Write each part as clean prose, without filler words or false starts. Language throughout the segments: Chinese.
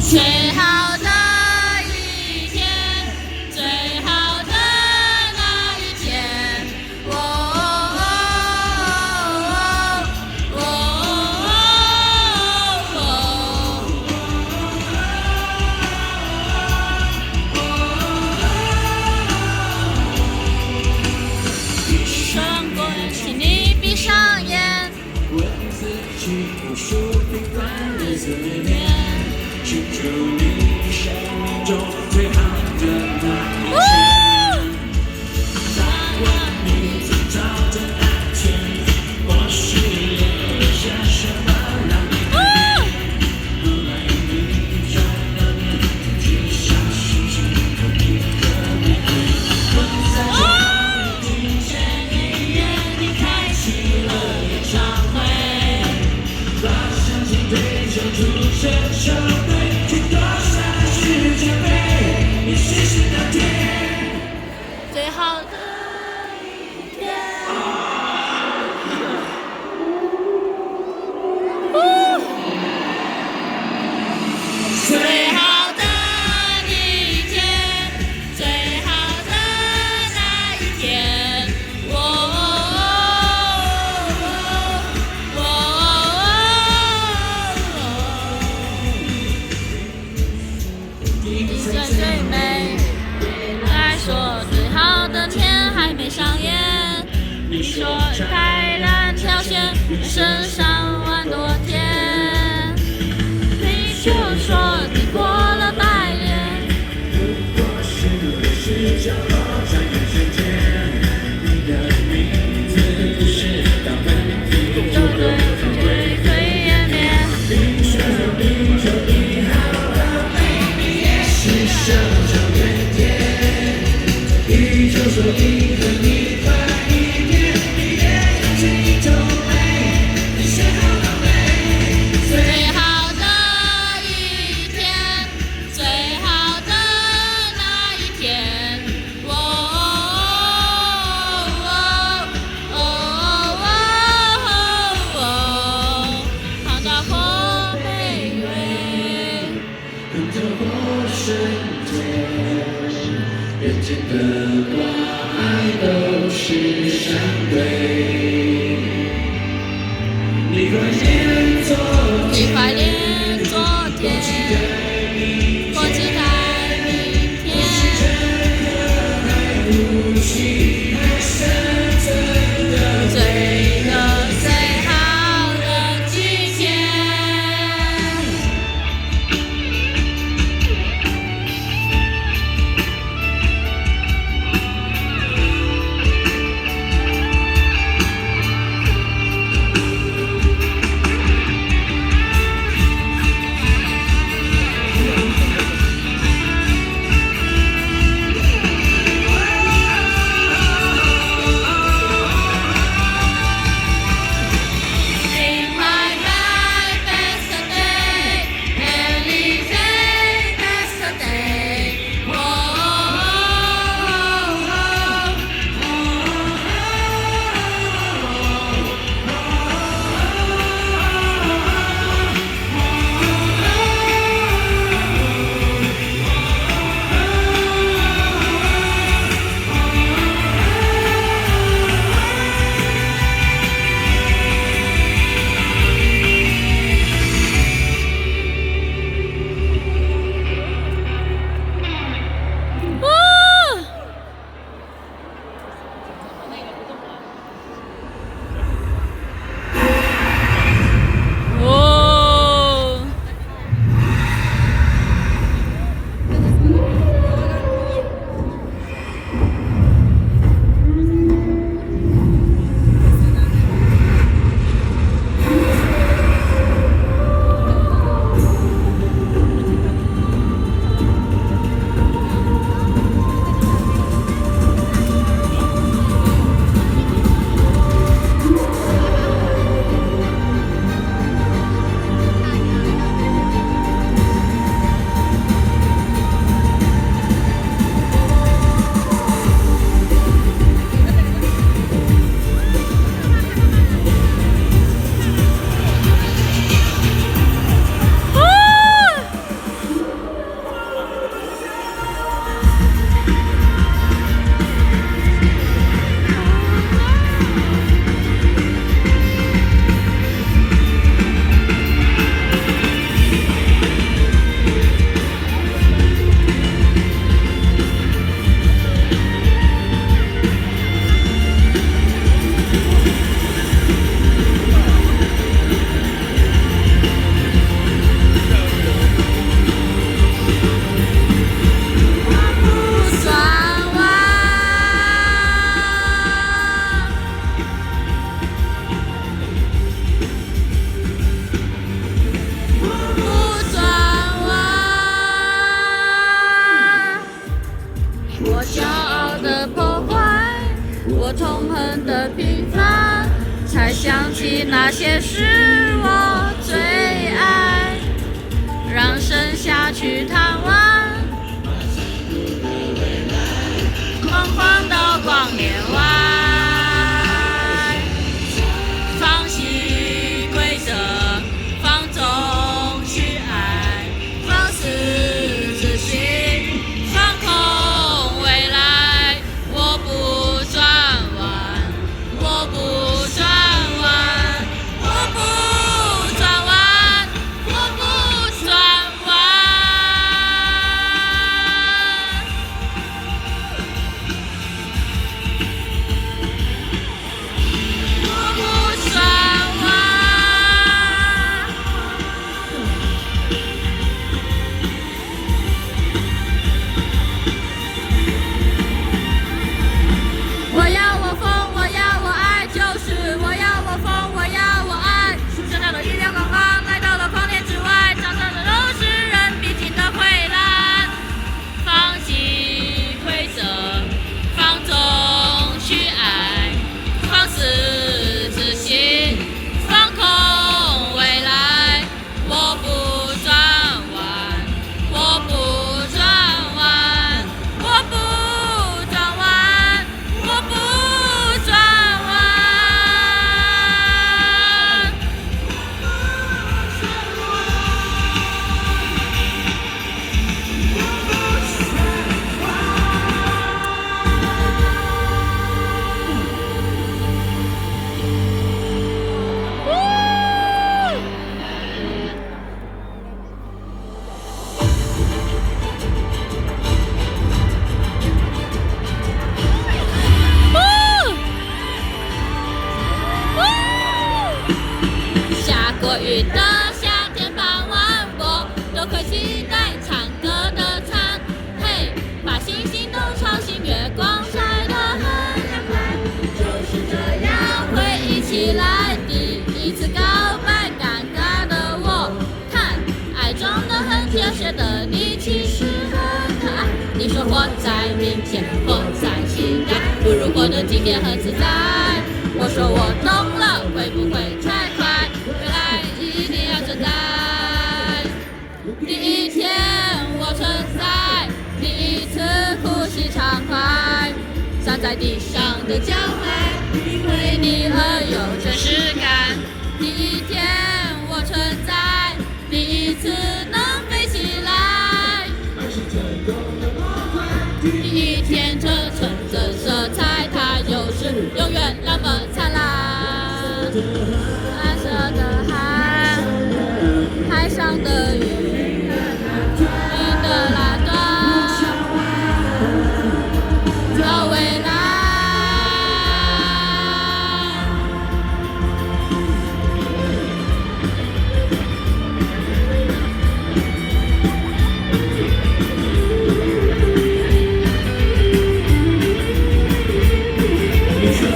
最好的一天，最好的那一天，哦哦哦穿过，请你闭上眼。问自己无数平凡日子里面，记住你生命中最好的那一天。当我你寻找着那天，或许留下什么让你改变。不来你转了念，只相信只有一个你会。我在这听见音乐，你开启了演唱会，把相机对着主持球队，去夺下世界杯。也许是那天最好的一天。最好的一天，最好的那一天，你最最美，来说最好的天还没上演。你说开然挑选，人生上万多天。你就说你过了百年，不过是角落在眼神间。你的名字是当分体，就对对对湮灭。你说你就你好了，baby，也是生长原点。你就说你和你快一点，你也有几种美，你是好了没？最好的一天，最好的那一天，哦哦哦哦哦，好大或卑微，跟着我瞬间，人间的关爱都是相对。你怀念昨天，你怀念昨天，我期待明天，呼吸还深层的最好的季节。那些是我最爱，让剩下去探望，疯狂到光年外，放弃规则，放纵去爱，放肆自信，放空未来，我不转弯，我不转弯，我不转弯，我不转弯，我不转弯。我要我疯，我要我爱，就是我要我疯，我要我爱。想到的力量刚刚来到了光年之外，长大的都是人必经的溃烂。放弃规则，放纵去爱，放肆自信，放空未来。我不转弯，我不转弯，我不转弯，我不转弯。下过雨的夏天傍晚，我都会期待唱歌的船。嘿，把星星都吵醒，月光晒得很凉快，就是这样回忆起来，第一次告白，尴尬的我，看爱中的很热血的你其实很可爱。你说活在明天，活在期待，不如活得今天很自在。我说我懂了，会不会太快？未来一定要存在。第一天我存在，第一次呼吸畅快，站在地上的脚踝，因为你而有真实感。第一天我存在，第一次能飞起来，第一天这纯真色彩，它就是永远那么灿烂。蓝色的海，海上的鱼，你的那段到未来。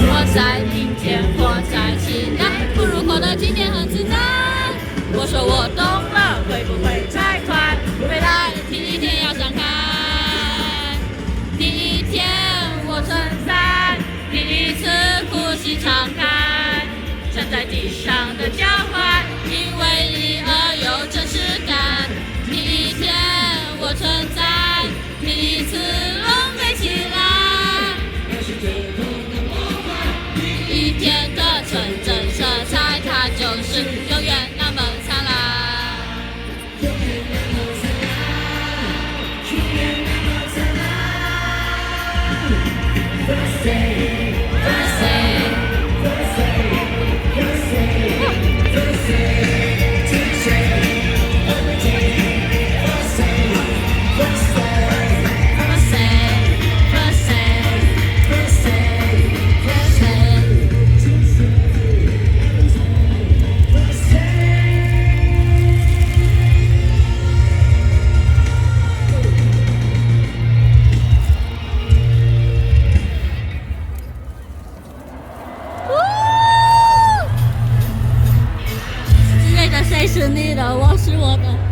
活在明天，活在期待，不如活得今天很自在。我说我懂了，会不会太快？未来第一天要想开。第一天我存在，第一次呼吸敞开，站在地上的脚踝，因为你而有真实感。第一天我存在，第一次能飞起来，一天的纯真色彩，它就是永远那么灿烂。谁是你的，我是我的。